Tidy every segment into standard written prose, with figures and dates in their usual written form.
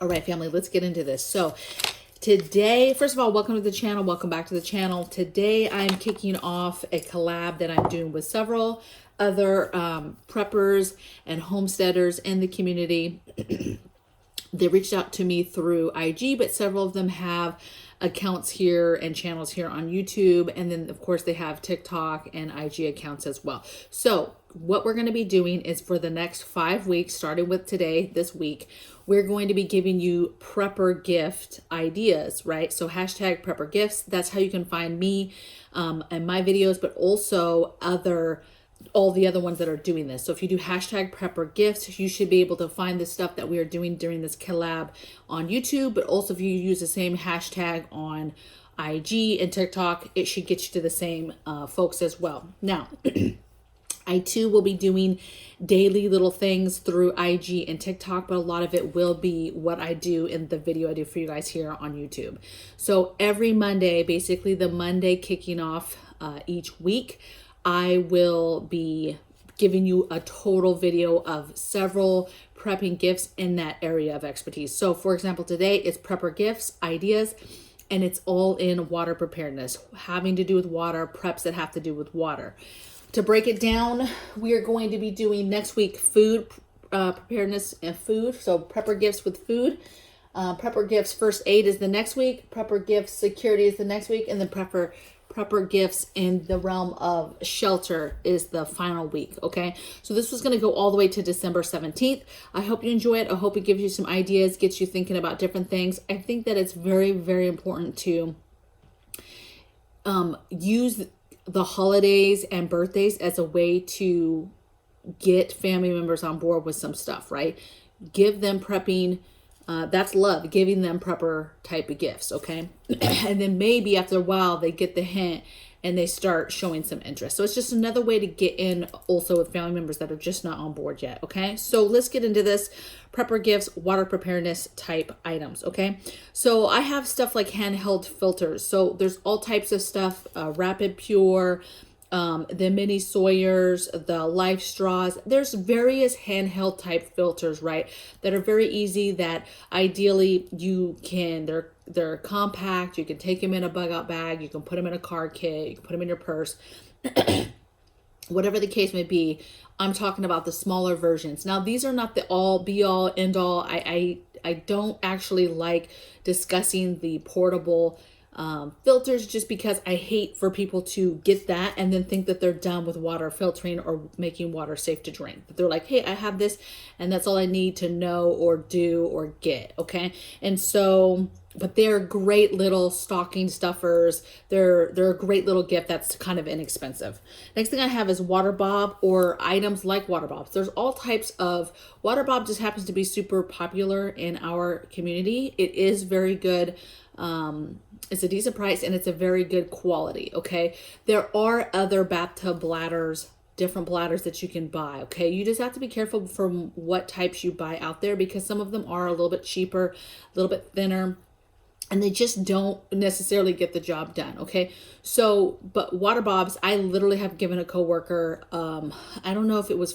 All right, family, let's get into this. So today, first of all, welcome to the channel. Welcome back to the channel. Today, I'm kicking off a collab that I'm doing with several other preppers and homesteaders in the community. They reached out to me through IG, but several of them have accounts here and channels here on YouTube. And then, of course, they have TikTok and IG accounts as well. So what we're going to be doing is for the next 5 weeks, starting with today, this week, we're going to be giving you prepper gift ideas, right? So hashtag prepper gifts. That's how you can find me and my videos, but also all the other ones that are doing this. So if you do hashtag prepper gifts, you should be able to find the stuff that we are doing during this collab on YouTube. But also if you use the same hashtag on IG and TikTok, it should get you to the same folks as well. Now, I too will be doing daily little things through IG and TikTok, but a lot of it will be what I do in the video I do for you guys here on YouTube. So every Monday, basically the Monday kicking off each week, I will be giving you a total video of several prepping gifts in that area of expertise. So for example, today it's prepper gifts, ideas, and it's all in water preparedness, having to do with water, preps that have to do with water. To break it down, we are going to be doing next week food preparedness and food. So prepper gifts with food. Prepper gifts first aid is the next week. Prepper gifts security is the next week. And then prepper gifts in the realm of shelter is the final week, okay? So this was going to go all the way to December 17th. I hope you enjoy it. I hope it gives you some ideas, gets you thinking about different things. I think that it's very, very important to use the holidays and birthdays as a way to get family members on board with some stuff, right? Give them prepping. That's love, giving them prepper type of gifts, okay? And then maybe after a while they get the hint and they start showing some interest. So it's just another way to get in also with family members that are just not on board yet, okay? So let's get into this. Prepper gifts, water preparedness type items, okay? So I have stuff like handheld filters. So there's all types of stuff, Rapid Pure, the mini Sawyers, the Life Straws. There's various handheld type filters, right? That are very easy, that ideally you can, they're compact. You can take them in a bug out bag. You can put them in a card kit. You can put them in your purse. Whatever the case may be, I'm talking about the smaller versions. Now, these are not the all be all end all. I don't actually like discussing the portable filters, just because I hate for people to get that and then think that they're done with water filtering or making water safe to drink. But they're like, hey, I have this and that's all I need to know or do or get, okay? And so, but they're great little stocking stuffers. They're a great little gift that's kind of inexpensive. Next thing I have is water bob, or items like water bobs. There's all types of water bob. Just happens to be super popular in our community. It is very good. It's a decent price and it's a very good quality, okay? There are other bathtub bladders, different bladders that you can buy, okay? You just have to be careful from what types you buy out there, because some of them are a little bit cheaper, a little bit thinner, and they just don't necessarily get the job done, okay? So, but water bobs, I literally have given a coworker, I don't know if it was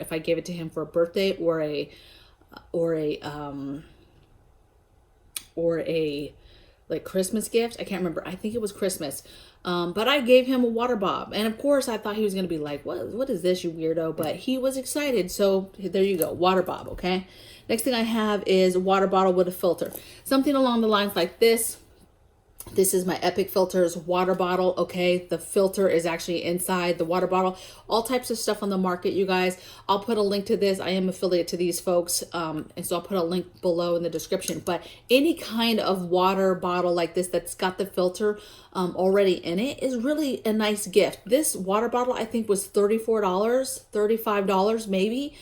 if I gave it to him for a birthday or a like Christmas gift. I can't remember. I think it was Christmas. But I gave him a water bob. And of course I thought he was going to be like, what is this, you weirdo? But he was excited. So there you go. Water bob. Okay. Next thing I have is a water bottle with a filter. Something along the lines like this. This is my Epic Filters water bottle, okay? The filter is actually inside the water bottle. All types of stuff on the market, you guys. I'll put a link to this. I am affiliate to these folks, and so I'll put a link below in the description. But any kind of water bottle like this that's got the filter already in it is really a nice gift. This water bottle, I think, was $34, $35 maybe.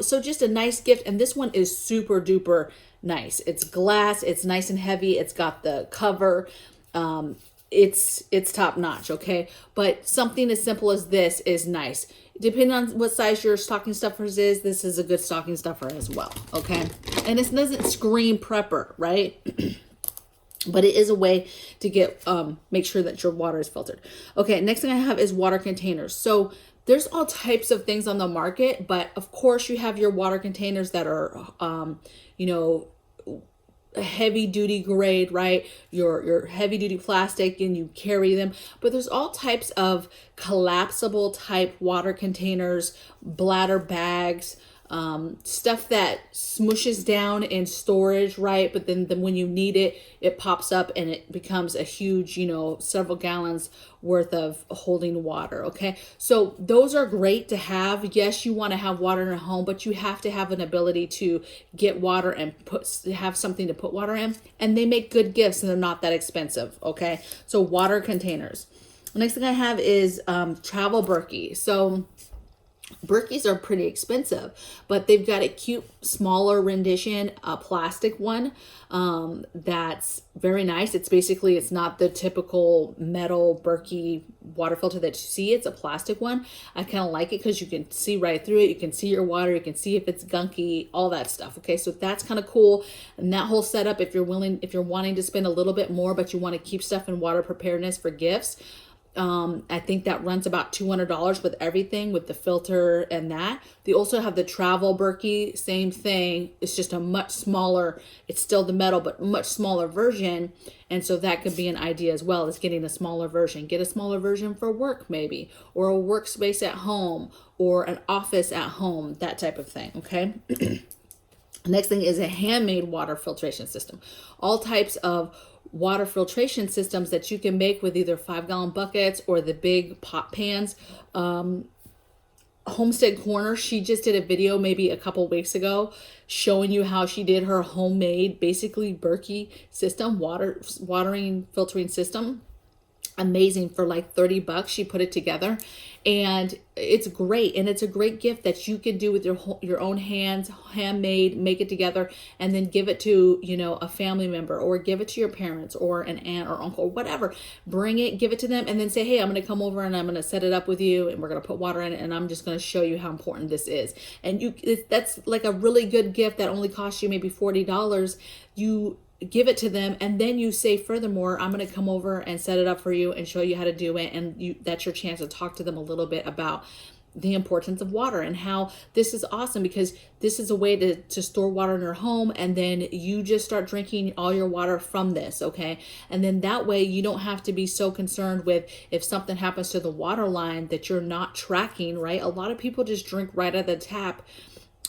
So just a nice gift, and this one is super duper nice. It's glass, it's nice and heavy, it's got the cover, it's top notch, okay? But something as simple as this is nice. Depending on what size your stocking stuffers is, this is a good stocking stuffer as well, okay? And it doesn't scream prepper, right? But it is a way to get make sure that your water is filtered. Okay, next thing I have is water containers. So there's all types of things on the market, but of course you have your water containers that are, you know, heavy duty grade, right? Your heavy duty plastic, and you carry them. But there's all types of collapsible type water containers, bladder bags, stuff that smushes down in storage, right? But then when you need it, it pops up and it becomes a huge, several gallons worth of holding water. Okay. So those are great to have. Yes, you want to have water in your home, but you have to have an ability to get water and have something to put water in. And they make good gifts and they're not that expensive. Okay. So water containers. The next thing I have is travel Berkey. So Berkeys are pretty expensive, but they've got a cute, smaller rendition, a plastic one that's very nice. It's not the typical metal Berkey water filter that you see. It's a plastic one. I kind of like it because you can see right through it. You can see your water. You can see if it's gunky, all that stuff. Okay, so that's kind of cool. And that whole setup, if you're wanting to spend a little bit more, but you want to keep stuff in water preparedness for gifts, I think that runs about $200 with everything, with the filter and that. They also have the travel Berkey, same thing. It's just a much smaller, it's still the metal, but much smaller version. And so that could be an idea as well, as getting a smaller version. Get a smaller version for work maybe, or a workspace at home, or an office at home, that type of thing, okay? Next thing is a handmade water filtration system. All types of water filtration systems that you can make with either 5-gallon buckets or the big pot pans. Homestead Corner, she just did a video maybe a couple weeks ago showing you how she did her homemade, basically Berkey system, watering filtering system. Amazing. For like $30 she put it together, and it's great. And it's a great gift that you can do with your own hands, handmade, make it together, and then give it to a family member, or give it to your parents or an aunt or uncle or whatever. Bring it, give it to them, and then say, hey, I'm going to come over and I'm going to set it up with you, and we're going to put water in it, and I'm just going to show you how important this is. And that's like a really good gift that only costs you maybe $40. You give it to them, and then you say, furthermore, I'm going to come over and set it up for you and show you how to do it. And that's your chance to talk to them a little bit about the importance of water and how this is awesome, because this is a way to store water in your home, and then you just start drinking all your water from this. Okay. And then that way you don't have to be so concerned with if something happens to the water line that you're not tracking, right? A lot of people just drink right out of the tap.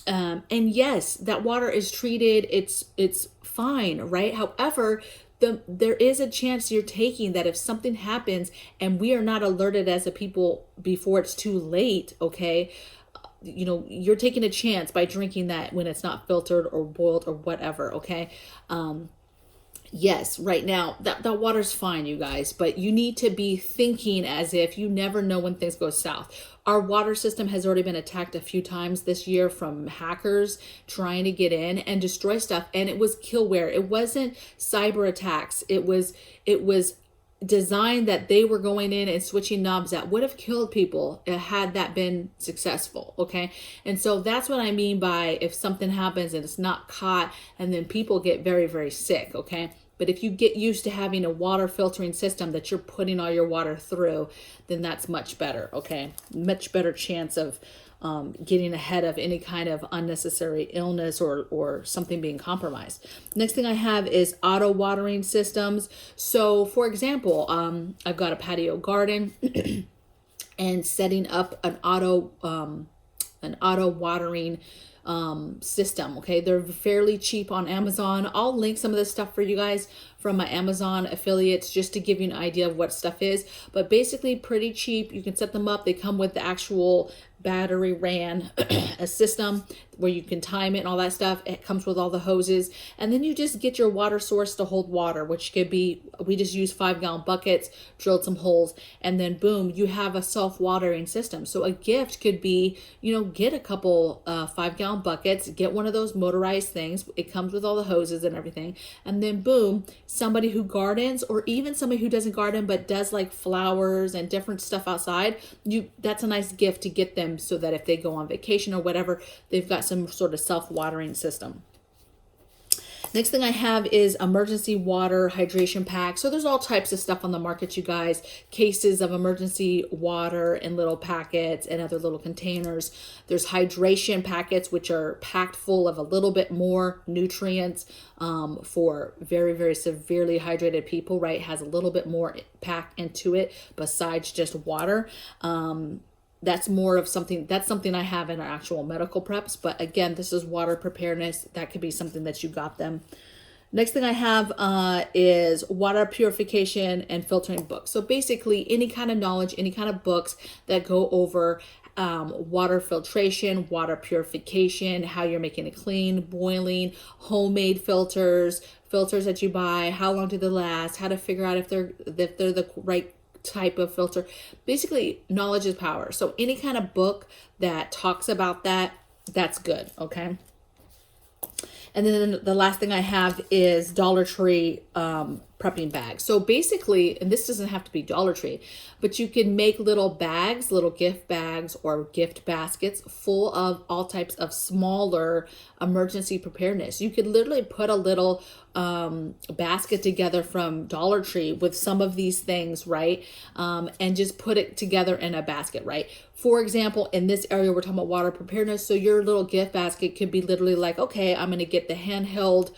And yes, that water is treated. It's fine, right? However, there is a chance you're taking that if something happens and we are not alerted as a people before it's too late, okay, you're taking a chance by drinking that when it's not filtered or boiled or whatever, okay? Yes, right now, that water's fine, you guys, but you need to be thinking as if you never know when things go south. Our water system has already been attacked a few times this year from hackers trying to get in and destroy stuff. And it was killware. It wasn't cyber attacks. It was designed that they were going in and switching knobs that would have killed people had that been successful. Okay. And so that's what I mean by if something happens and it's not caught, and then people get very, very sick. Okay. But if you get used to having a water filtering system that you're putting all your water through, then that's much better. Okay. Much better chance of getting ahead of any kind of unnecessary illness or something being compromised. Next thing I have is auto watering systems. So for example, I've got a patio garden and setting up an auto watering system. Okay. They're fairly cheap on Amazon. I'll link some of this stuff for you guys from my Amazon affiliates just to give you an idea of what stuff is, but basically pretty cheap. You can set them up. They come with the actual battery ran a system where you can time it and all that stuff. It comes with all the hoses, and then you just get your water source to hold water, which could be, we just use 5-gallon buckets, drilled some holes, and then boom, you have a self-watering system. So a gift could be, get a couple 5-gallon buckets, get one of those motorized things. It comes with all the hoses and everything, and then boom, somebody who gardens, or even somebody who doesn't garden but does like flowers and different stuff outside, that's a nice gift to get them, so that if they go on vacation or whatever, they've got some sort of self-watering system. Next thing I have is emergency water hydration packs. So there's all types of stuff on the market, you guys. Cases of emergency water in little packets and other little containers. There's hydration packets, which are packed full of a little bit more nutrients for very, very severely hydrated people, right? Has a little bit more packed into it besides just water. That's more of something, that's something I have in our actual medical preps. But again, this is water preparedness. That could be something that you got them. Next thing I have is water purification and filtering books. So basically any kind of knowledge, any kind of books that go over water filtration, water purification, how you're making it clean, boiling, homemade filters, filters that you buy, how long do they last, how to figure out if they're the right type of filter. Basically, knowledge is power. So any kind of book that talks about that, that's good, okay? And then the last thing I have is Dollar Tree prepping bags. So basically, and this doesn't have to be Dollar Tree, but you can make little bags, little gift bags or gift baskets full of all types of smaller emergency preparedness. You could literally put a little basket together from Dollar Tree with some of these things, right? And just put it together in a basket, right? For example, in this area, we're talking about water preparedness. So your little gift basket could be literally like, okay, I'm going to get the handheld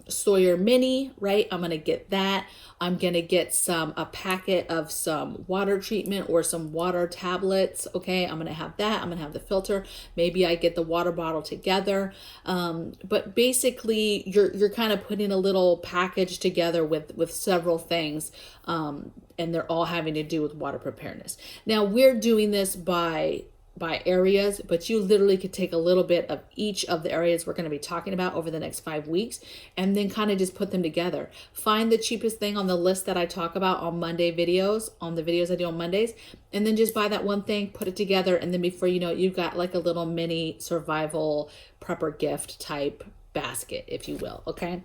Sawyer Mini, right? I'm going to get that. I'm going to get a packet of some water treatment or some water tablets. Okay. I'm going to have that. I'm going to have the filter. Maybe I get the water bottle together. But basically you're kind of putting a little package together with several things. And they're all having to do with water preparedness. Now we're doing this by areas, but you literally could take a little bit of each of the areas we're going to be talking about over the next 5 weeks and then kind of just put them together. Find the cheapest thing on the list that I talk about on Monday videos, on the videos I do on Mondays, and then just buy that one thing, put it together, and then before you know it, you've got like a little mini survival prepper gift type basket, if you will, okay?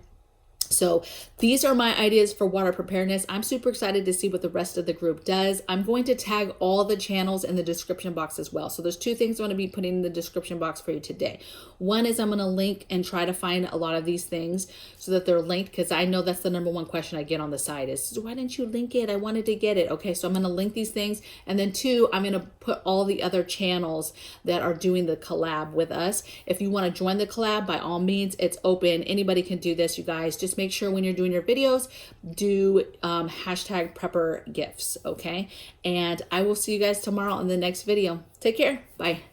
So these are my ideas for water preparedness. I'm super excited to see what the rest of the group does. I'm going to tag all the channels in the description box as well. So there's two things I'm going to be putting in the description box for you today. One is I'm going to link and try to find a lot of these things so that they're linked, because I know that's the number one question I get on the site is, why didn't you link it? I wanted to get it. Okay, so I'm going to link these things. And then two, I'm going to put all the other channels that are doing the collab with us. If you want to join the collab, by all means, it's open. Anybody can do this, you guys. Just make sure when you're doing your videos, do hashtag prepper gifts, okay? And I will see you guys tomorrow in the next video. Take care. Bye.